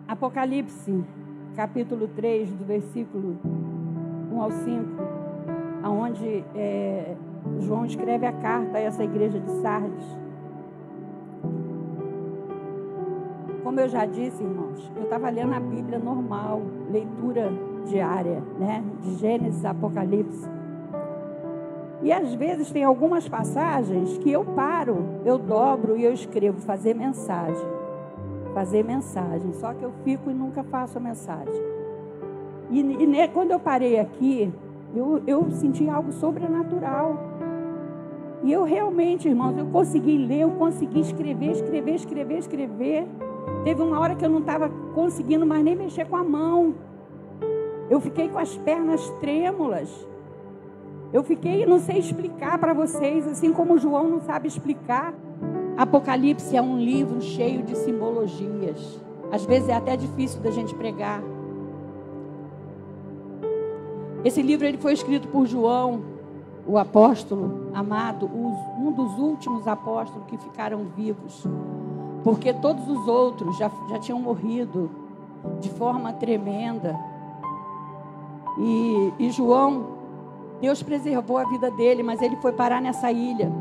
Apocalipse, capítulo 3, do versículo 1 ao 5, onde João escreve a carta a essa igreja de Sardes. Como eu já disse, irmãos, eu estava lendo a Bíblia normal, leitura diária, né? De Gênesis a Apocalipse. E às vezes tem algumas passagens que eu paro, eu dobro e eu escrevo fazer mensagem. Só que eu fico e nunca faço a mensagem. E quando eu parei aqui, eu senti algo sobrenatural. E eu realmente, irmãos, eu consegui ler, eu consegui escrever. Teve uma hora que eu não estava conseguindo mais nem mexer com a mão. Eu fiquei com as pernas trêmulas. Eu fiquei, não sei explicar para vocês, assim como João não sabe explicar. Apocalipse é um livro cheio de simbologias. Às vezes é até difícil da gente pregar. Esse livro ele foi escrito por João, o apóstolo amado, um dos últimos apóstolos que ficaram vivos. Porque todos os outros já tinham morrido de forma tremenda. E João, Deus preservou a vida dele, mas ele foi parar nessa ilha,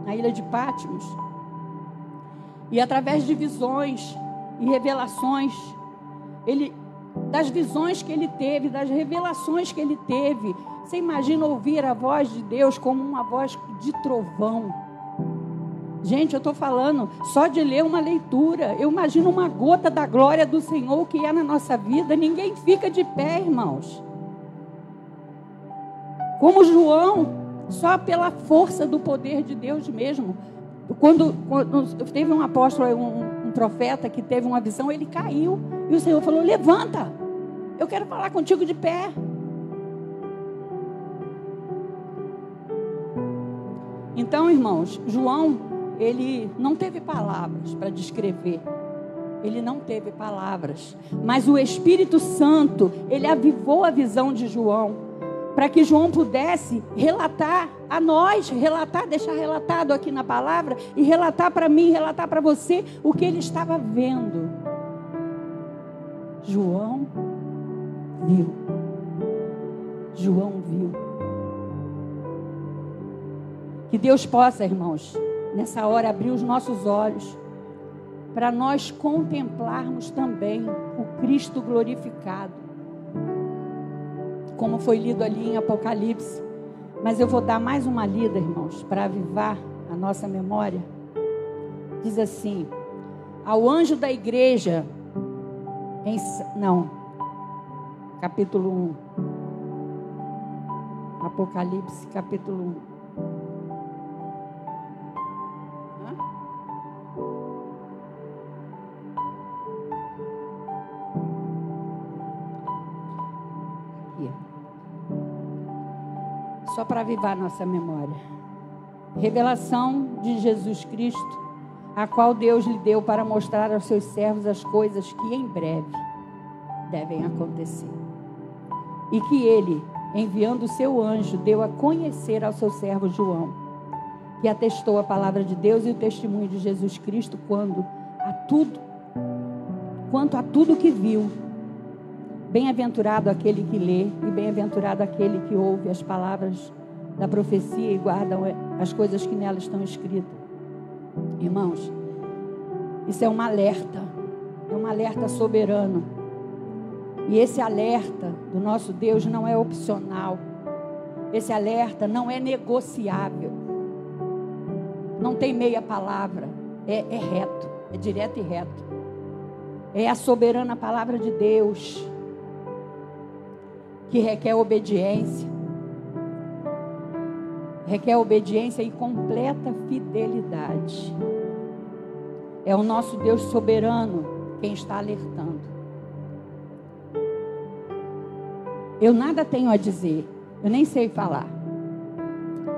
na ilha de Patmos. E através de visões e revelações, das visões que ele teve, das revelações que ele teve, você imagina ouvir a voz de Deus como uma voz de trovão. Gente, eu estou falando só de ler uma leitura. Eu imagino uma gota da glória do Senhor que é na nossa vida. Ninguém fica de pé, irmãos. Como João, só pela força do poder de Deus mesmo. Quando teve um apóstolo, um profeta que teve uma visão, ele caiu. E o Senhor falou: levanta, eu quero falar contigo de pé. Então, irmãos, João, ele não teve palavras para descrever. Ele não teve palavras. Mas o Espírito Santo, ele avivou a visão de João, para que João pudesse relatar a nós, deixar relatado aqui na palavra, e relatar para mim, relatar para você o que ele estava vendo. João viu. Que Deus possa, irmãos, nessa hora abrir os nossos olhos, para nós contemplarmos também o Cristo glorificado, como foi lido ali em Apocalipse. Mas eu vou dar mais uma lida, irmãos, para avivar a nossa memória. Diz assim: ao anjo da igreja, capítulo 1. Apocalipse, capítulo 1. Só para avivar nossa memória. Revelação de Jesus Cristo, a qual Deus lhe deu para mostrar aos seus servos as coisas que em breve devem acontecer. E que ele, enviando o seu anjo, deu a conhecer ao seu servo João, que atestou a palavra de Deus e o testemunho de Jesus Cristo quanto a tudo que viu. Bem-aventurado aquele que lê e bem-aventurado aquele que ouve as palavras da profecia e guarda as coisas que nela estão escritas. Irmãos, isso é um alerta soberano. E esse alerta do nosso Deus não é opcional. Esse alerta não é negociável. Não tem meia palavra. É reto, é direto e reto. É a soberana palavra de Deus, que requer obediência e completa fidelidade. É o nosso Deus soberano quem está alertando. Eu nada tenho a dizer, eu nem sei falar,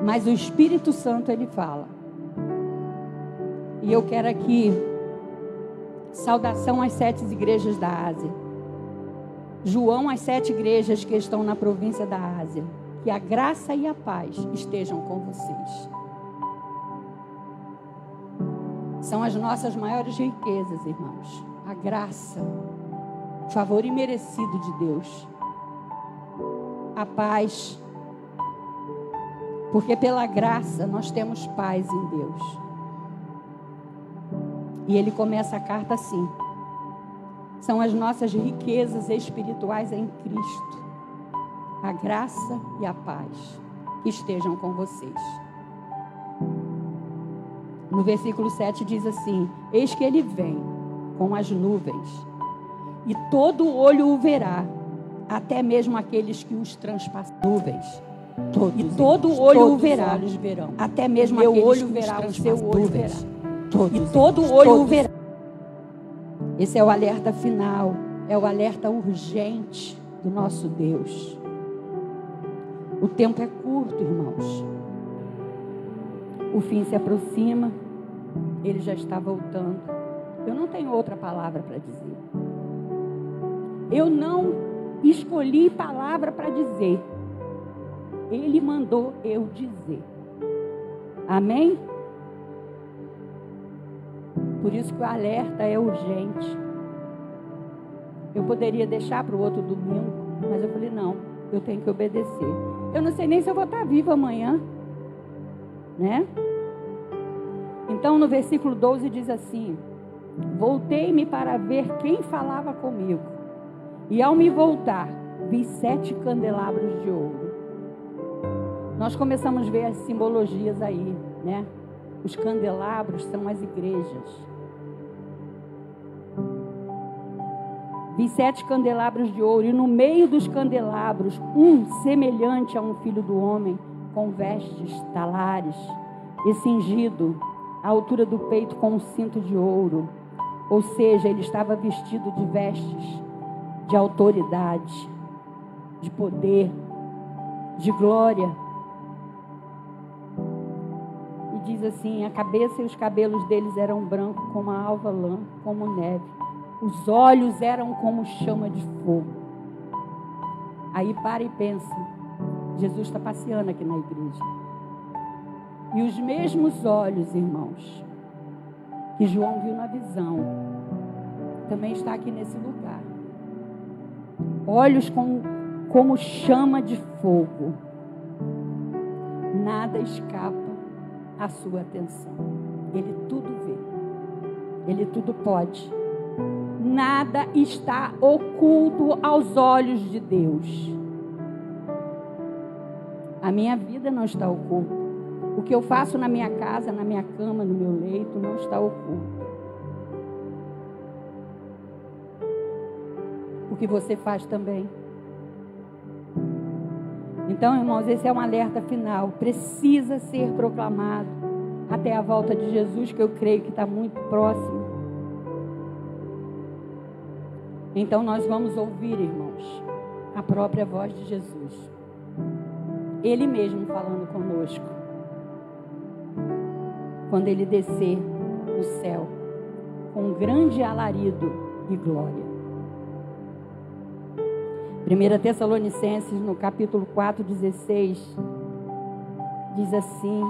mas o Espírito Santo ele fala. E eu quero aqui saudação às 7 igrejas da Ásia. João, as 7 igrejas que estão na província da Ásia. Que a graça e a paz estejam com vocês. São as nossas maiores riquezas, irmãos. A graça favor imerecido de Deus, a paz, porque pela graça nós temos paz em Deus. E ele começa a carta assim: são as nossas riquezas espirituais em Cristo, a graça e a paz que estejam com vocês. No versículo 7 diz assim: eis que ele vem com as nuvens, e todo olho o verá, até mesmo aqueles que os transpassam. Nuvens. Todos, e todo olho o verá, até mesmo meu aqueles olho que verá, o seu olho verá. Todos, e todo olho o verá. Esse é o alerta final, é o alerta urgente do nosso Deus. O tempo é curto, irmãos. O fim se aproxima, ele já está voltando. Eu não tenho outra palavra para dizer. Eu não escolhi palavra para dizer. Ele mandou eu dizer. Amém? Por isso que o alerta é urgente. Eu poderia deixar para o outro domingo, mas eu falei, não, eu tenho que obedecer. Eu não sei nem se eu vou estar viva amanhã, né? Então no versículo 12 diz assim: voltei-me para ver quem falava comigo, e ao me voltar, vi 7 candelabros de ouro. Nós começamos a ver as simbologias aí, né? Os candelabros são as igrejas. Vi 7 candelabros de ouro, e no meio dos candelabros, um semelhante a um filho do homem, com vestes talares, e cingido à altura do peito com um cinto de ouro. Ou seja, ele estava vestido de vestes de autoridade, de poder, de glória. E diz assim: a cabeça e os cabelos deles eram brancos como a alva lã, como neve. Os olhos eram como chama de fogo. Aí para e pensa, Jesus está passeando aqui na igreja. E os mesmos olhos, irmãos, que João viu na visão, também está aqui nesse lugar. Olhos como chama de fogo. Nada escapa à sua atenção. Ele tudo vê. Ele tudo pode. Nada está oculto aos olhos de Deus. A minha vida não está oculta. O que eu faço na minha casa, na minha cama, no meu leito, não está oculto. O que você faz também. Então, irmãos, esse é um alerta final. Precisa ser proclamado até a volta de Jesus, que eu creio que está muito próximo. Então nós vamos ouvir, irmãos, a própria voz de Jesus. Ele mesmo falando conosco. Quando ele descer no céu, com um grande alarido e glória. 1 Tessalonicenses, no capítulo 4:16, diz assim: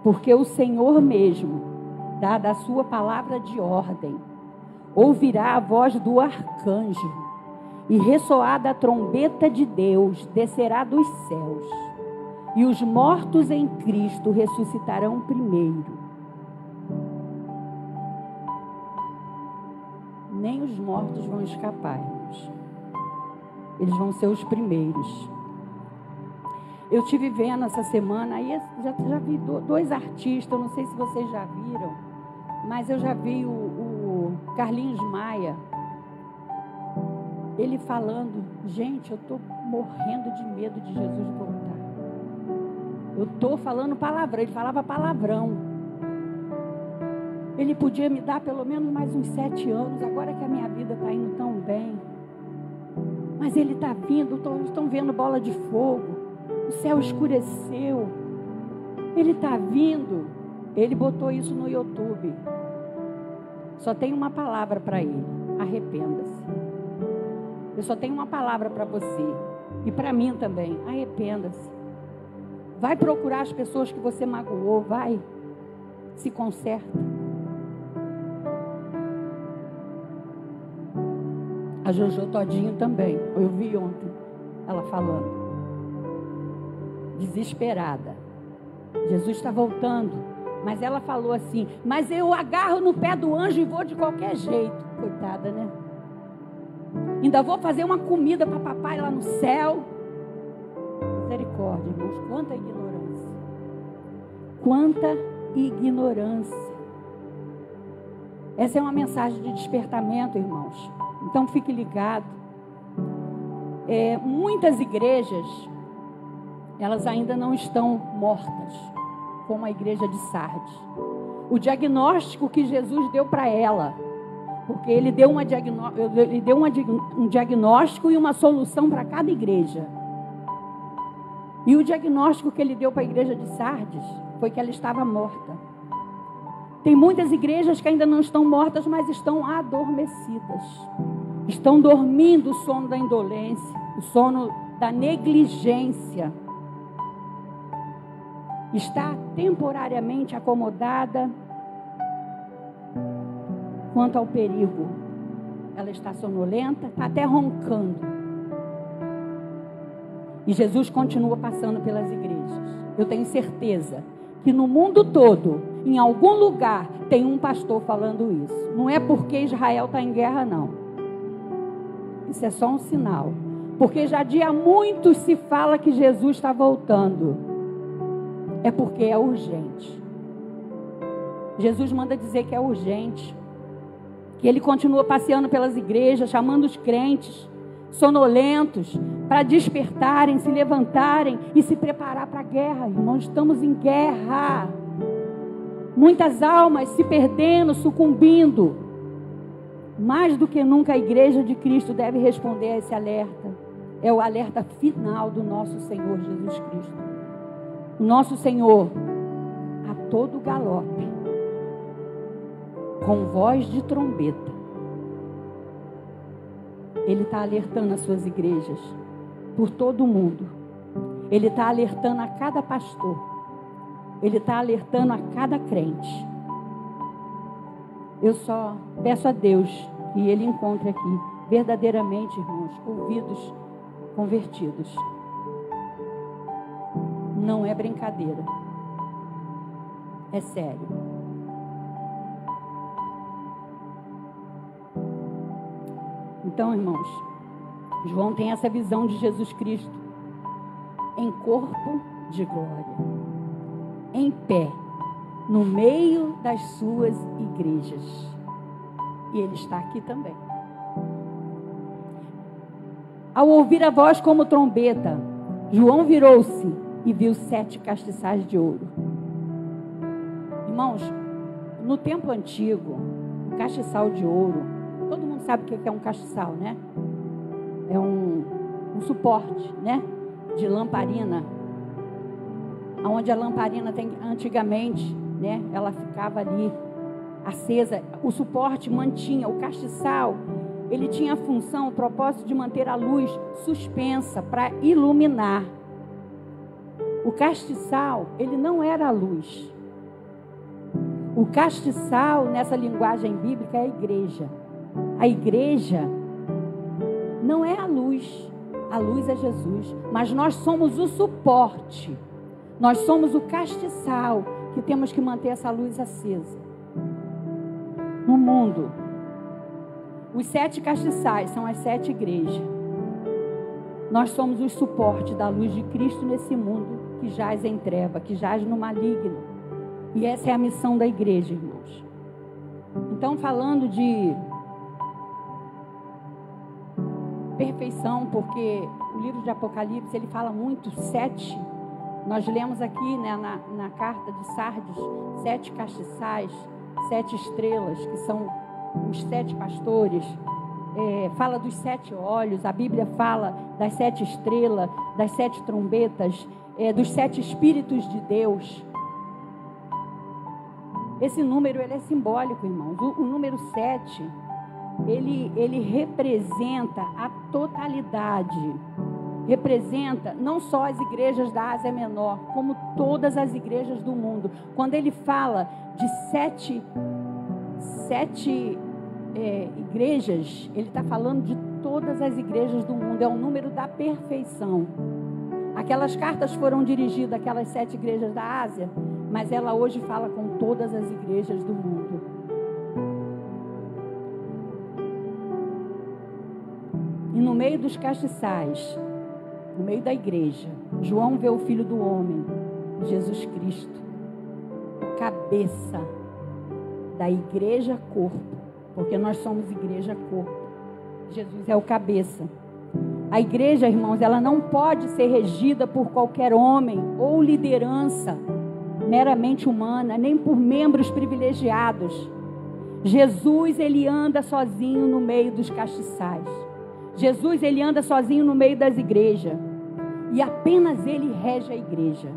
porque o Senhor mesmo, dada a sua palavra de ordem, ouvirá a voz do arcanjo, e ressoada a trombeta de Deus, descerá dos céus, e os mortos em Cristo ressuscitarão primeiro. Nem os mortos vão escapar, irmãos. Eles vão ser os primeiros. Eu estive vendo essa semana, aí já vi 2 artistas, eu não sei se vocês já viram, mas eu já vi o Carlinhos Maia, ele falando: gente, eu estou morrendo de medo de Jesus voltar. Eu estou falando palavrão, ele falava palavrão. Ele podia me dar pelo menos mais uns 7 anos, agora que a minha vida está indo tão bem. Mas ele está vindo, estão vendo bola de fogo, o céu escureceu, ele está vindo. Ele botou isso no YouTube. Só tem uma palavra para ele: arrependa-se. Eu só tenho uma palavra para você e para mim também: arrependa-se. Vai procurar as pessoas que você magoou, vai, se conserta. A Jojo Todinho também. Eu vi ontem ela falando. Desesperada. Jesus está voltando. Mas ela falou assim, mas eu agarro no pé do anjo e vou de qualquer jeito. Coitada, né? Ainda vou fazer uma comida para papai lá no céu. Misericórdia, irmãos. Quanta ignorância. Quanta ignorância. Essa é uma mensagem de despertamento, irmãos. Então fique ligado. Muitas igrejas, elas ainda não estão mortas, como a igreja de Sardes. O diagnóstico que Jesus deu para ela, porque ele deu um diagnóstico e uma solução para cada igreja. E o diagnóstico que ele deu para a igreja de Sardes foi que ela estava morta. Tem muitas igrejas que ainda não estão mortas, mas estão adormecidas. Estão dormindo o sono da indolência, o sono da negligência. Está temporariamente acomodada quanto ao perigo. Ela está sonolenta, está até roncando. E Jesus continua passando pelas igrejas. Eu tenho certeza que no mundo todo, em algum lugar, tem um pastor falando isso. Não é porque Israel está em guerra, não. Isso é só um sinal. Porque já há muito se fala que Jesus está voltando. É porque é urgente. Jesus manda dizer que é urgente. Que ele continua passeando pelas igrejas, chamando os crentes sonolentos para despertarem, se levantarem e se preparar para a guerra. Irmãos, estamos em guerra. Muitas almas se perdendo, sucumbindo. Mais do que nunca a igreja de Cristo deve responder a esse alerta. É o alerta final do nosso Senhor Jesus Cristo. O nosso Senhor, a todo galope, com voz de trombeta, Ele está alertando as suas igrejas por todo o mundo. Ele está alertando a cada pastor. Ele está alertando a cada crente. Eu só peço a Deus que Ele encontre aqui, verdadeiramente, irmãos, ouvidos convertidos. Não é brincadeira. É sério. Então, irmãos, João tem essa visão de Jesus Cristo em corpo de glória, em pé, no meio das suas igrejas. E Ele está aqui também. Ao ouvir a voz como trombeta, João virou-se e viu 7 castiçais de ouro. Irmãos, no tempo antigo, o castiçal de ouro, todo mundo sabe o que é um castiçal, né? É um suporte, né? De lamparina. Onde a lamparina tem antigamente, né? Ela ficava ali acesa. O suporte mantinha, o castiçal, ele tinha a função, o propósito de manter a luz suspensa para iluminar. O castiçal, ele não era a luz. O castiçal, nessa linguagem bíblica, é a igreja. A igreja não é a luz é Jesus, mas nós somos o suporte, nós somos o castiçal que temos que manter essa luz acesa. No mundo, os 7 castiçais são as 7 igrejas. Nós somos o suporte da luz de Cristo nesse mundo que jaz em treva, que jaz no maligno. E essa é a missão da igreja, irmãos. Então, falando de perfeição, porque o livro de Apocalipse, ele fala muito, 7, nós lemos aqui, né, na carta de Sardes, 7 castiçais, 7 estrelas, que são os 7 pastores, fala dos 7 olhos, a Bíblia fala das 7 estrelas, das 7 trombetas, dos 7 espíritos de Deus. Esse número, ele é simbólico, irmãos. O número 7, ele representa a totalidade. Representa não só as igrejas da Ásia Menor, como todas as igrejas do mundo. Quando ele fala de 7 igrejas, ele está falando de todas as igrejas do mundo, é o número da perfeição. Aquelas cartas foram dirigidas àquelas 7 igrejas da Ásia, mas ela hoje fala com todas as igrejas do mundo. E no meio dos castiçais, no meio da igreja, João vê o Filho do Homem, Jesus Cristo, cabeça da igreja corpo, porque nós somos igreja corpo. Jesus é o cabeça. A igreja, irmãos, ela não pode ser regida por qualquer homem ou liderança meramente humana, nem por membros privilegiados. Jesus, ele anda sozinho no meio dos castiçais. Jesus, ele anda sozinho no meio das igrejas. E apenas ele rege a igreja.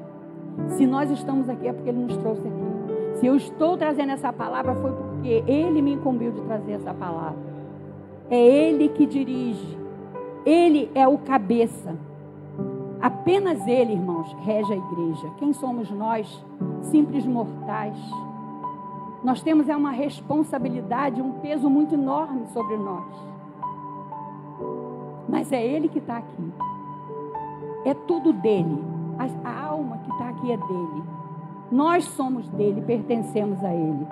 Se nós estamos aqui é porque ele nos trouxe aqui. Se eu estou trazendo essa palavra foi porque ele me incumbiu de trazer essa palavra. É ele que dirige. Ele é o cabeça. Apenas ele, irmãos, rege a igreja. Quem somos nós? Simples mortais. Nós temos uma responsabilidade, um peso muito enorme sobre nós. Mas é ele que está aqui. É tudo dele. A alma que está aqui é dele. Nós somos dele, pertencemos a ele.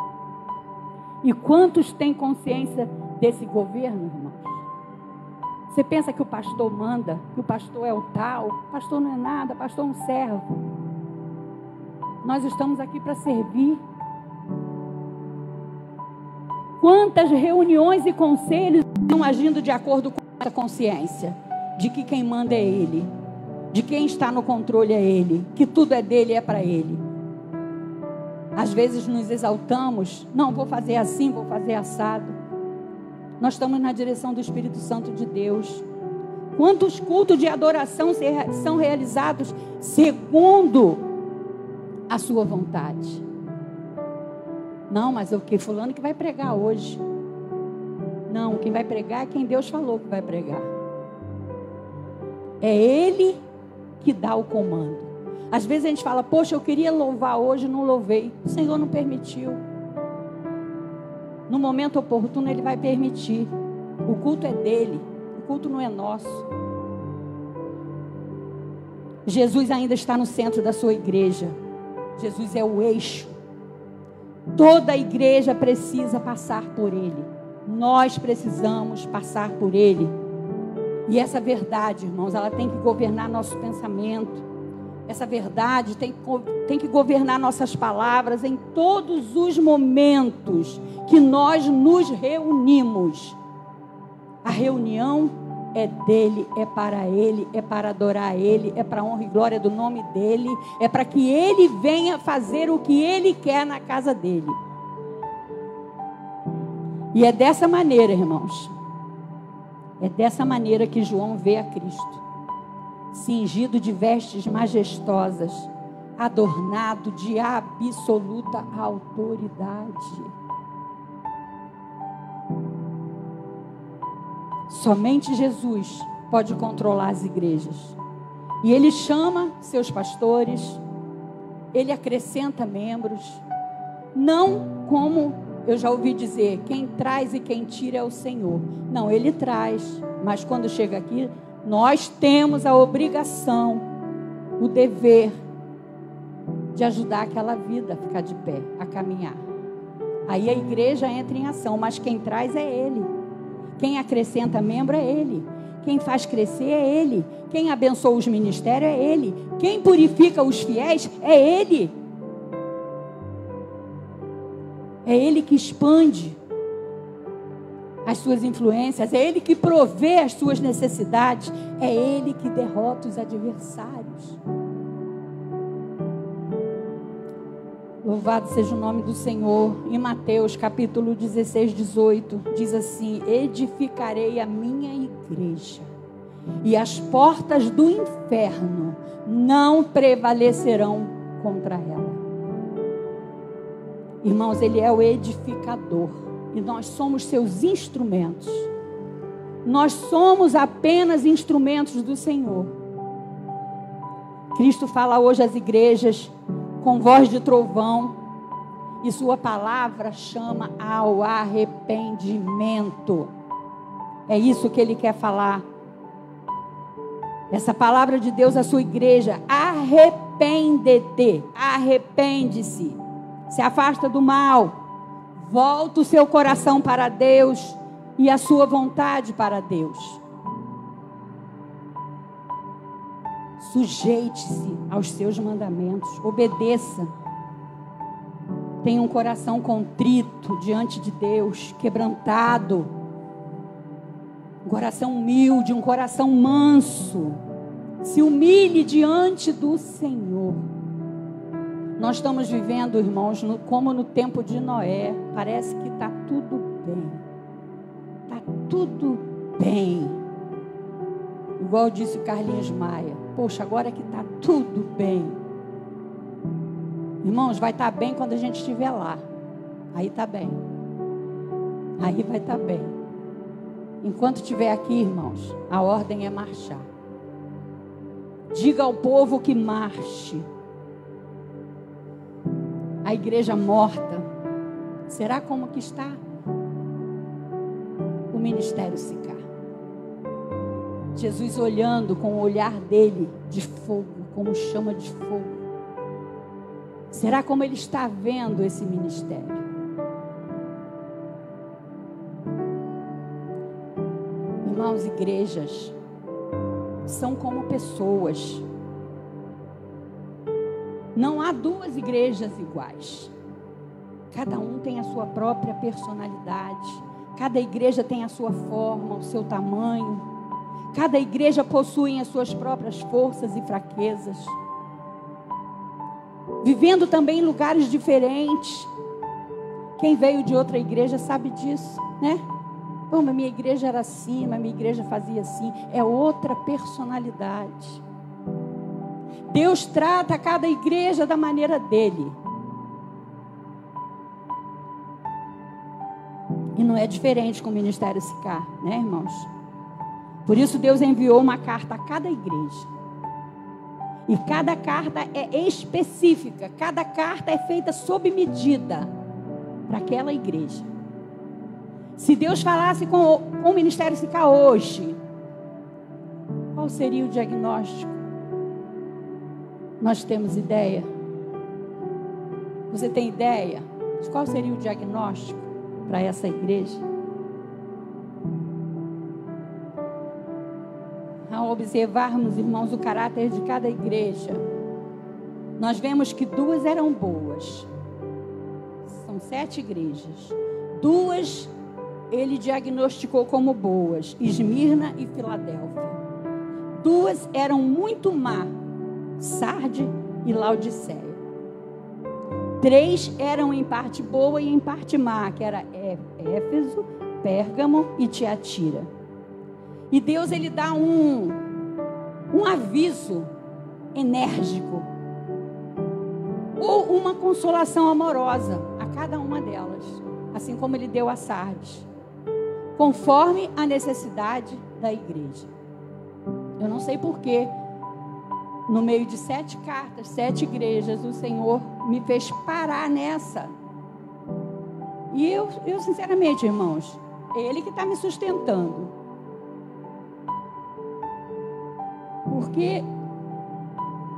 E quantos têm consciência desse governo, irmãos? Você pensa que o pastor manda, que o pastor é o tal, o pastor não é nada, o pastor é um servo. Nós estamos aqui para servir. Quantas reuniões e conselhos estão agindo de acordo com essa consciência? De que quem manda é ele, de quem está no controle é ele, que tudo é dele e é para ele. Às vezes nos exaltamos, não, vou fazer assim, vou fazer assado. Nós estamos na direção do Espírito Santo de Deus. Quantos cultos de adoração são realizados segundo a sua vontade? Não, mas o que? Fulano que vai pregar hoje. Não, quem vai pregar é quem Deus falou que vai pregar. É ele que dá o comando. Às vezes a gente fala, poxa, eu queria louvar hoje, não louvei. O Senhor não permitiu. No momento oportuno ele vai permitir. O culto é dele, o culto não é nosso. Jesus ainda está no centro da sua igreja. Jesus é o eixo. Toda a igreja precisa passar por ele. Nós precisamos passar por ele. E essa verdade, irmãos, ela tem que governar nosso pensamento. Essa verdade tem que governar nossas palavras em todos os momentos que nós nos reunimos. A reunião é dele, é para ele, é para adorar ele, é para a honra e glória do nome dele, é para que ele venha fazer o que ele quer na casa dele. E é dessa maneira, irmãos, é dessa maneira que João vê a Cristo. Cingido de vestes majestosas, adornado de absoluta autoridade. Somente Jesus pode controlar as igrejas. E ele chama seus pastores, ele acrescenta membros, não como eu já ouvi dizer, quem traz e quem tira é o Senhor. Não, ele traz, mas quando chega aqui, nós temos a obrigação, o dever de ajudar aquela vida a ficar de pé, a caminhar. Aí a igreja entra em ação, mas quem traz é ele. Quem acrescenta membro é ele. Quem faz crescer é ele. Quem abençoa os ministérios é ele. Quem purifica os fiéis é ele. É ele que expande as suas influências, é ele que provê as suas necessidades, é ele que derrota os adversários. Louvado seja o nome do Senhor. Em Mateus capítulo 16, 18, diz assim: edificarei a minha igreja, e as portas do inferno não prevalecerão contra ela. Irmãos, ele é o edificador. E nós somos seus instrumentos. Nós somos apenas instrumentos do Senhor. Cristo fala hoje às igrejas com voz de trovão. E sua palavra chama ao arrependimento. É isso que ele quer falar. Essa palavra de Deus à sua igreja: arrepende-te, arrepende-se, se afasta do mal, volta o seu coração para Deus e a sua vontade para Deus. Sujeite-se aos seus mandamentos, obedeça. Tenha um coração contrito diante de Deus, quebrantado, um coração humilde, um coração manso. Se humilhe diante do Senhor. Nós estamos vivendo, irmãos, como no tempo de Noé. Parece que está tudo bem. Está tudo bem. Igual disse o Carlinhos Maia. Poxa, agora que está tudo bem. Irmãos, vai estar bem quando a gente estiver lá. Aí está bem. Aí vai estar bem. Enquanto estiver aqui, irmãos, a ordem é marchar. Diga ao povo que marche. A igreja morta, será como que está o ministério Sicar? Jesus olhando com o olhar dele de fogo, como chama de fogo. Será como ele está vendo esse ministério? Irmãos, igrejas são como pessoas. Não há duas igrejas iguais. Cada um tem a sua própria personalidade. Cada igreja tem a sua forma, o seu tamanho. Cada igreja possui as suas próprias forças e fraquezas. Vivendo também em lugares diferentes. Quem veio de outra igreja sabe disso, né? Bom, mas minha igreja era assim, mas minha igreja fazia assim. É outra personalidade. Deus trata cada igreja da maneira dele. E não é diferente com o ministério Sicar, né, irmãos? Por isso Deus enviou uma carta a cada igreja. E cada carta é específica. Cada carta é feita sob medida para aquela igreja. Se Deus falasse com o ministério Sicar hoje, qual seria o diagnóstico? Nós temos ideia? Você tem ideia de qual seria o diagnóstico para essa igreja? Ao observarmos, irmãos, o caráter de cada igreja, nós vemos que 2 eram boas. São 7 igrejas. 2 ele diagnosticou como boas: Esmirna e Filadélfia. 2 eram muito má: Sarde e Laodiceia. 3 eram em parte boa e em parte má, que era Éfeso, Pérgamo e Tiatira. E Deus, ele dá um aviso enérgico ou uma consolação amorosa a cada uma delas, assim como ele deu a Sardes, conforme a necessidade da igreja. Eu não sei porquê, no meio de 7 cartas, 7 igrejas, o Senhor me fez parar nessa. E eu sinceramente, irmãos, é Ele que está me sustentando. Porque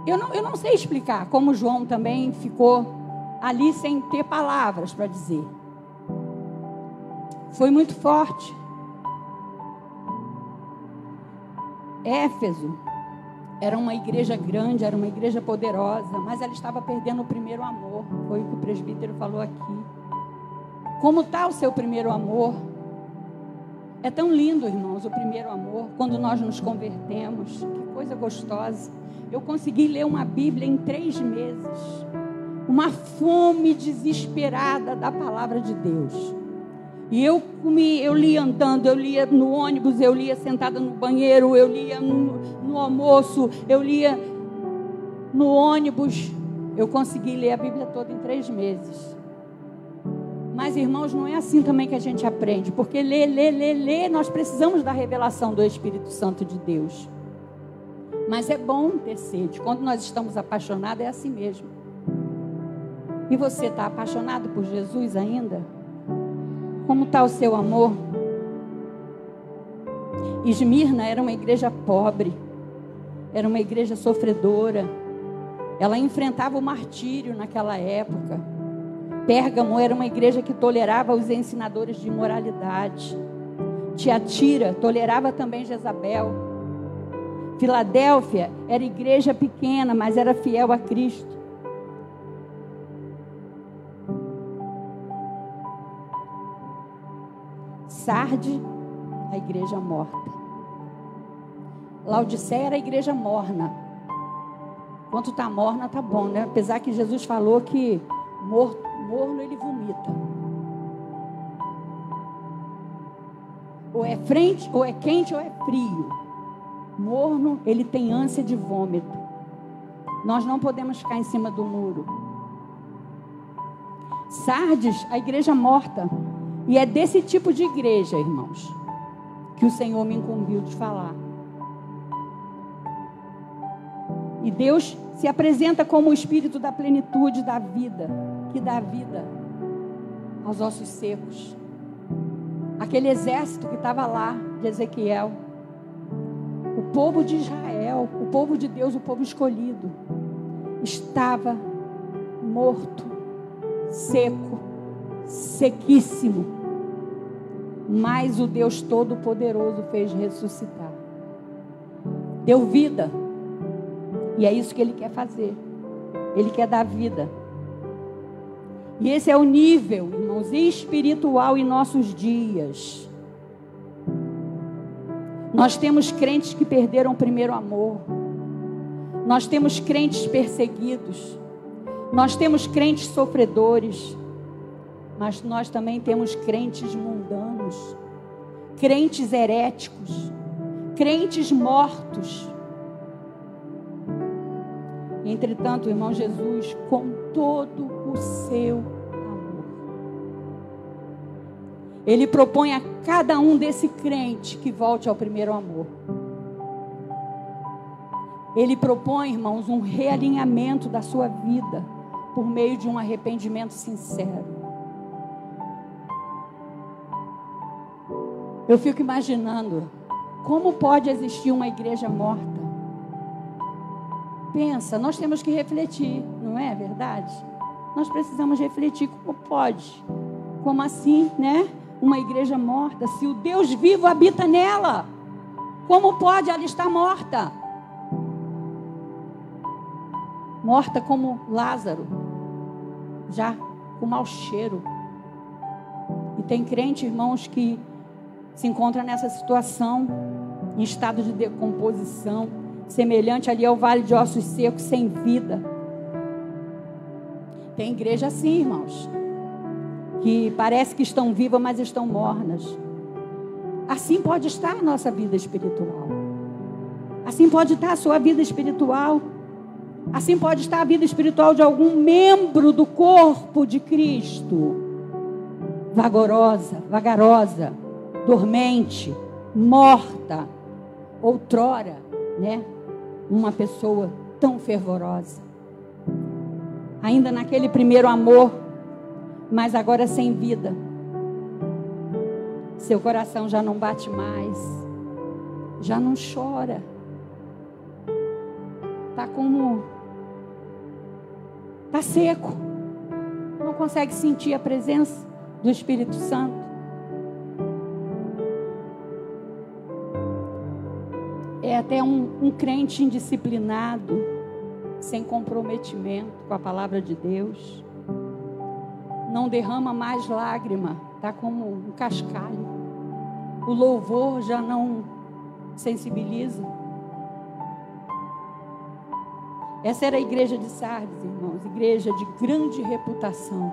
eu não sei explicar como João também ficou ali sem ter palavras para dizer. Foi muito forte. Éfeso era uma igreja grande, era uma igreja poderosa, mas ela estava perdendo o primeiro amor. Foi o que o presbítero falou aqui. Como está o seu primeiro amor? É tão lindo, irmãos, o primeiro amor, quando nós nos convertemos. Que coisa gostosa. Eu consegui ler uma Bíblia em 3 meses. Uma fome desesperada da palavra de Deus. E eu lia andando, eu lia no ônibus, eu lia sentada no banheiro, eu lia no almoço, eu lia no ônibus. Eu consegui ler a Bíblia toda em 3 meses. Mas, irmãos, não é assim também que a gente aprende. Porque ler, nós precisamos da revelação do Espírito Santo de Deus. Mas é bom ter sede. Quando nós estamos apaixonados, é assim mesmo. E você está apaixonado por Jesus ainda? Como está o seu amor? Esmirna era uma igreja pobre, era uma igreja sofredora. Ela enfrentava o martírio naquela época. Pérgamo era uma igreja que tolerava os ensinadores de imoralidade. Tiatira tolerava também Jezabel. Filadélfia era igreja pequena, mas era fiel a Cristo. Sardes, a igreja morta. Laodiceia era a igreja morna. Enquanto está morna, está bom, né? Apesar que Jesus falou que morno ele vomita. Ou é frente, ou é quente, ou é frio. Morno, ele tem ânsia de vômito. Nós não podemos ficar em cima do muro. Sardes, a igreja morta. E é desse tipo de igreja, irmãos, que o Senhor me incumbiu de falar. E Deus se apresenta como o Espírito da plenitude da vida, que dá vida aos ossos secos. Aquele exército que estava lá, de Ezequiel, o povo de Israel, o povo de Deus, o povo escolhido, estava morto, seco, sequíssimo. Mas o Deus Todo-Poderoso fez ressuscitar. Deu vida. E é isso que Ele quer fazer. Ele quer dar vida. E esse é o nível, irmãos, espiritual em nossos dias. Nós temos crentes que perderam o primeiro amor. Nós temos crentes perseguidos. Nós temos crentes sofredores. Mas nós também temos crentes mundanos. Crentes heréticos. Crentes mortos. Entretanto, irmão Jesus, com todo o seu amor, Ele propõe a cada um desse crente que volte ao primeiro amor. Ele propõe, irmãos, um realinhamento da sua vida por meio de um arrependimento sincero. Eu fico imaginando como pode existir uma igreja morta. Pensa, nós temos que refletir, não é verdade? Nós precisamos refletir como pode. Como assim, né? Uma igreja morta, se o Deus vivo habita nela, como pode ela estar morta? Morta como Lázaro, já com mau cheiro. E tem crente, irmãos, que se encontra nessa situação, em estado de decomposição, semelhante ali ao vale de ossos secos, sem vida. Tem igreja assim, irmãos, que parece que estão vivas, mas estão mornas. Assim pode estar a nossa vida espiritual. Assim pode estar a sua vida espiritual. Assim pode estar a vida espiritual de algum membro do corpo de Cristo. Vagarosa, dormente, morta. Outrora, né? Uma pessoa tão fervorosa. Ainda naquele primeiro amor, mas agora sem vida. Seu coração já não bate mais, já não chora. Está seco. Não consegue sentir a presença do Espírito Santo. É até um crente indisciplinado, sem comprometimento com a palavra de Deus. Não derrama mais lágrima, está como um cascalho. O louvor já não sensibiliza. Essa era a igreja de Sardes, irmãos, igreja de grande reputação,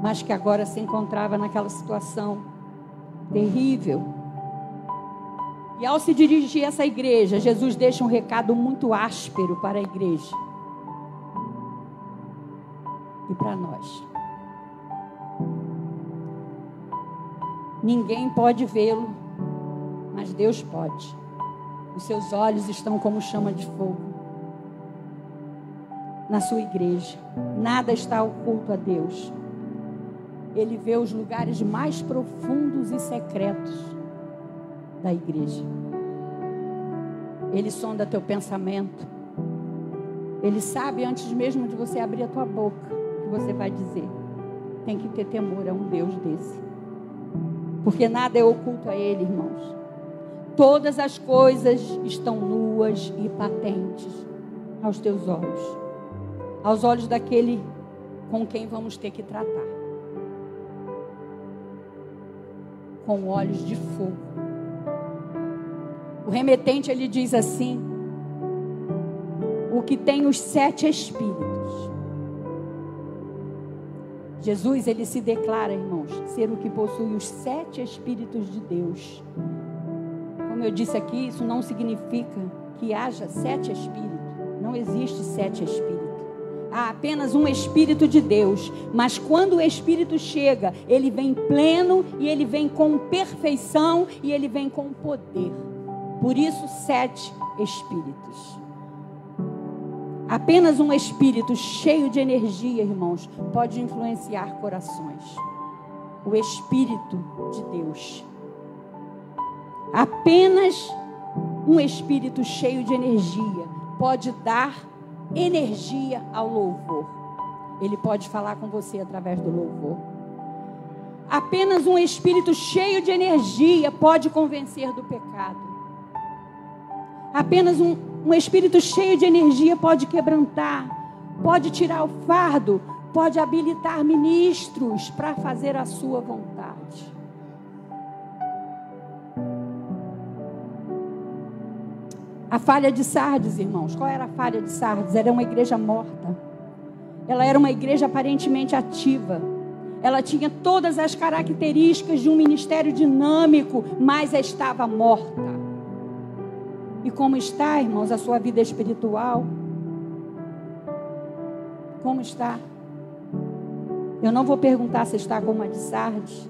mas que agora se encontrava naquela situação terrível. E ao se dirigir a essa igreja, Jesus deixa um recado muito áspero para a igreja e para nós. Ninguém pode vê-lo, mas Deus pode. Os seus olhos estão como chama de fogo. na sua igreja. Nada está oculto a Deus. Ele vê os lugares mais profundos e secretos da igreja. Ele sonda teu pensamento. Ele sabe antes mesmo de você abrir a tua boca o que você vai dizer. Tem que ter temor a um Deus desse. Porque nada é oculto a Ele, irmãos. Todas as coisas estão nuas e patentes aos teus olhos. Aos olhos daquele com quem vamos ter que tratar. Com olhos de fogo. O remetente, ele diz assim: o que tem os 7 espíritos. Jesus, ele se declara, irmãos, ser o que possui os 7 espíritos de Deus. Como eu disse aqui, isso não significa que haja 7 espíritos. Não existe 7 espíritos. Há apenas um Espírito de Deus. Mas quando o Espírito chega, ele vem pleno e ele vem com perfeição e ele vem com poder. Por isso, 7 espíritos. Apenas um espírito cheio de energia, irmãos, pode influenciar corações. O Espírito de Deus. Apenas um espírito cheio de energia pode dar energia ao louvor. Ele pode falar com você através do louvor. Apenas um espírito cheio de energia pode convencer do pecado. Apenas um espírito cheio de energia pode quebrantar, pode tirar o fardo, pode habilitar ministros para fazer a sua vontade. A falha de Sardes, irmãos, qual era a falha de Sardes? Era uma igreja morta. Ela era uma igreja aparentemente ativa. Ela tinha todas as características de um ministério dinâmico, mas estava morta. E como está, irmãos, a sua vida espiritual? Como está? Eu não vou perguntar se está como a de Sardes,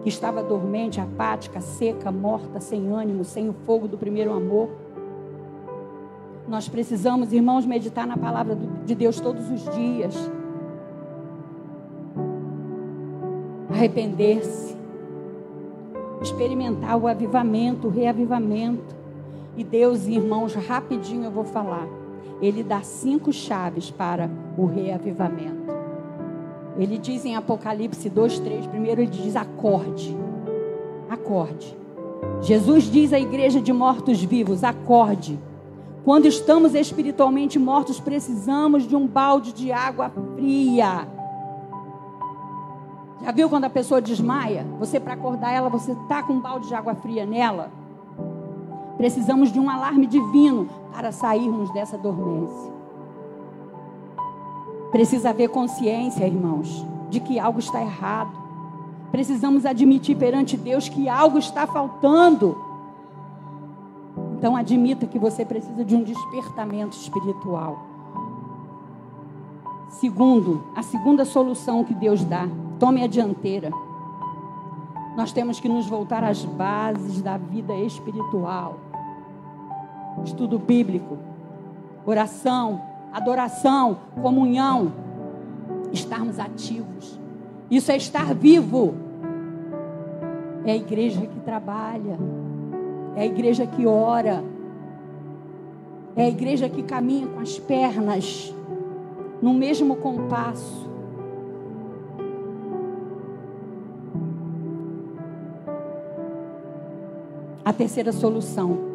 que estava dormente, apática, seca, morta, sem ânimo, sem o fogo do primeiro amor. Nós precisamos, irmãos, meditar na palavra de Deus todos os dias. Arrepender-se. Experimentar o avivamento, o reavivamento. E Deus, irmãos, rapidinho eu vou falar. Ele dá 5 chaves para o reavivamento. Ele diz em Apocalipse 2:3, primeiro ele diz acorde. Acorde. Jesus diz à igreja de mortos-vivos, acorde. Quando estamos espiritualmente mortos, precisamos de um balde de água fria. Já viu quando a pessoa desmaia? Você, para acordar ela, você está com um balde de água fria nela? Precisamos de um alarme divino para sairmos dessa dormência. Precisa haver consciência, irmãos, de que algo está errado. Precisamos admitir perante Deus que algo está faltando. Então admita que você precisa de um despertamento espiritual. Segundo, a segunda solução que Deus dá, tome a dianteira. Nós temos que nos voltar às bases da vida espiritual. Estudo bíblico, oração, adoração, comunhão, estarmos ativos. Isso é estar vivo. É a igreja que trabalha, é a igreja que ora, é a igreja que caminha com as pernas no mesmo compasso. A terceira solução,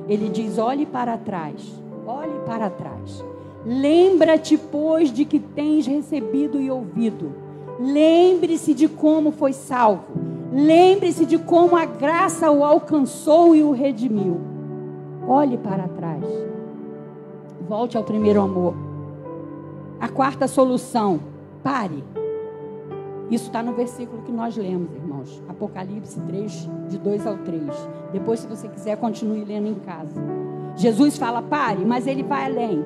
ele diz: olhe para trás, olhe para trás. Lembra-te, pois, de que tens recebido e ouvido. Lembre-se de como foi salvo. Lembre-se de como a graça o alcançou e o redimiu. Olhe para trás. Volte ao primeiro amor. A quarta solução, pare. Isso está no versículo que nós lemos, irmãos. Apocalipse 3, de 2 ao 3. Depois, se você quiser, continue lendo em casa. Jesus fala, pare, mas ele vai além.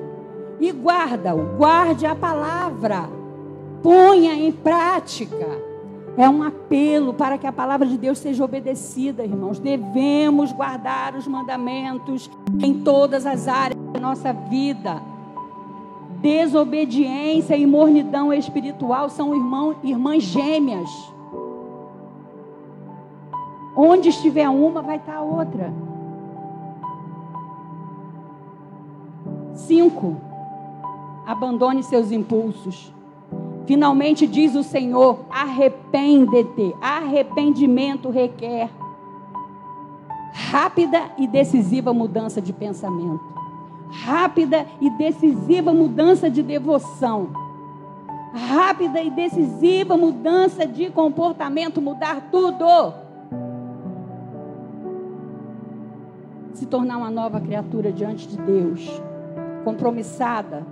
E guarda-o, guarde a palavra. Ponha em prática. É um apelo para que a palavra de Deus seja obedecida, irmãos. Devemos guardar os mandamentos em todas as áreas da nossa vida. Desobediência e mornidão espiritual são irmãs gêmeas. Onde estiver uma, vai estar a outra. 5. Abandone seus impulsos. Finalmente diz o Senhor: arrepende-te. Arrependimento requer rápida e decisiva mudança de pensamento. Rápida e decisiva mudança de devoção. Rápida e decisiva mudança de comportamento. Mudar tudo. Se tornar uma nova criatura diante de Deus. Compromissada.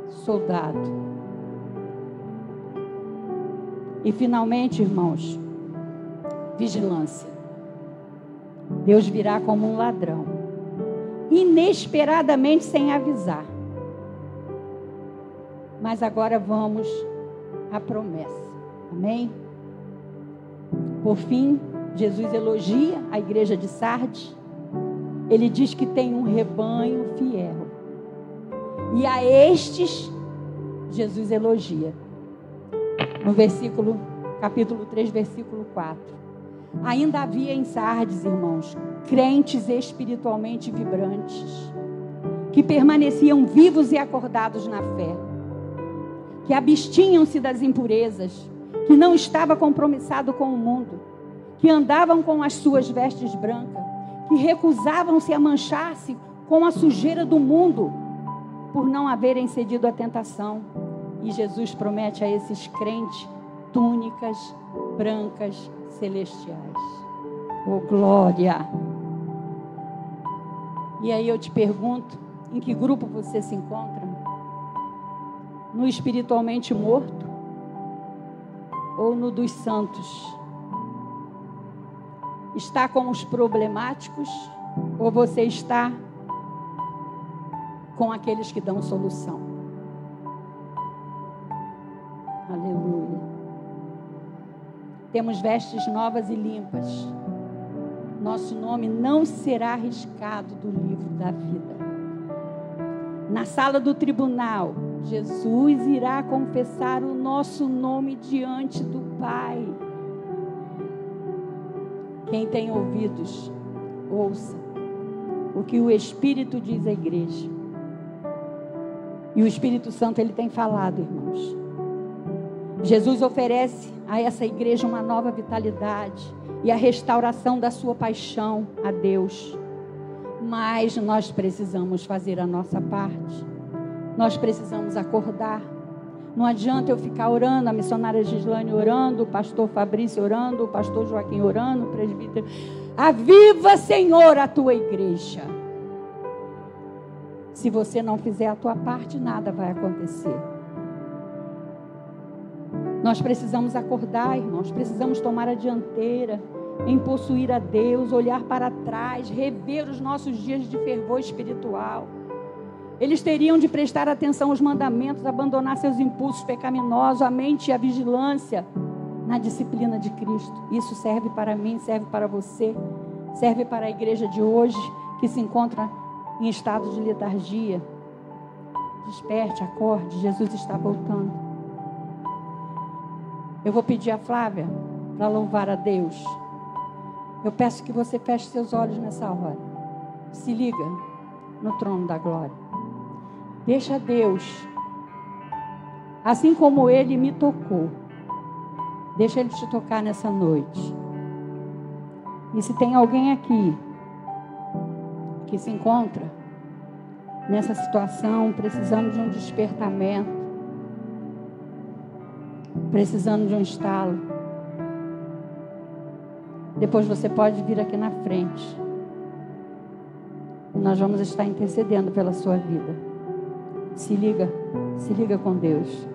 Soldado. E finalmente, irmãos, vigilância. Deus virá como um ladrão, inesperadamente, sem avisar. Mas agora vamos à promessa. Amém? Por fim, Jesus elogia a igreja de Sardes. Ele diz que tem um rebanho fiel. E a estes, Jesus elogia. No capítulo 3, versículo 4. Ainda havia em Sardes, irmãos, crentes espiritualmente vibrantes, que permaneciam vivos e acordados na fé, que abstinham-se das impurezas, que não estavam compromissados com o mundo, que andavam com as suas vestes brancas, que recusavam-se a manchar-se com a sujeira do mundo, por não haverem cedido à tentação. E Jesus promete a esses crentes túnicas brancas celestiais. Oh, glória! E aí eu te pergunto, em que grupo você se encontra? No espiritualmente morto? Ou no dos santos? Está com os problemáticos? Ou você está com aqueles que dão solução? Aleluia. Temos vestes novas e limpas. Nosso nome não será riscado do livro da vida. Na sala do tribunal, Jesus irá confessar o nosso nome diante do Pai. Quem tem ouvidos, ouça o que o Espírito diz à igreja. E o Espírito Santo, ele tem falado, irmãos. Jesus oferece a essa igreja uma nova vitalidade e a restauração da sua paixão a Deus. Mas nós precisamos fazer a nossa parte. Nós precisamos acordar. Não adianta eu ficar orando, a missionária Gislane orando, o pastor Fabrício orando, o pastor Joaquim orando, o presbítero. Aviva, Senhor, a tua igreja. Se você não fizer a tua parte, nada vai acontecer. Nós precisamos acordar, irmãos, precisamos tomar a dianteira, em possuir a Deus, olhar para trás, rever os nossos dias de fervor espiritual. Eles teriam de prestar atenção aos mandamentos, abandonar seus impulsos pecaminosos, a mente e a vigilância na disciplina de Cristo. Isso serve para mim, serve para você, serve para a igreja de hoje, que se encontra em estado de letargia. Desperte, acorde, Jesus está voltando. Eu vou pedir a Flávia para louvar a Deus. Eu peço que você feche seus olhos nessa hora. Se liga no trono da glória. Deixa Deus, assim como Ele me tocou, deixa Ele te tocar nessa noite. E se tem alguém aqui que se encontra nessa situação, precisando de um despertamento, precisando de um estalo, depois você pode vir aqui na frente. E nós vamos estar intercedendo pela sua vida. Se liga com Deus.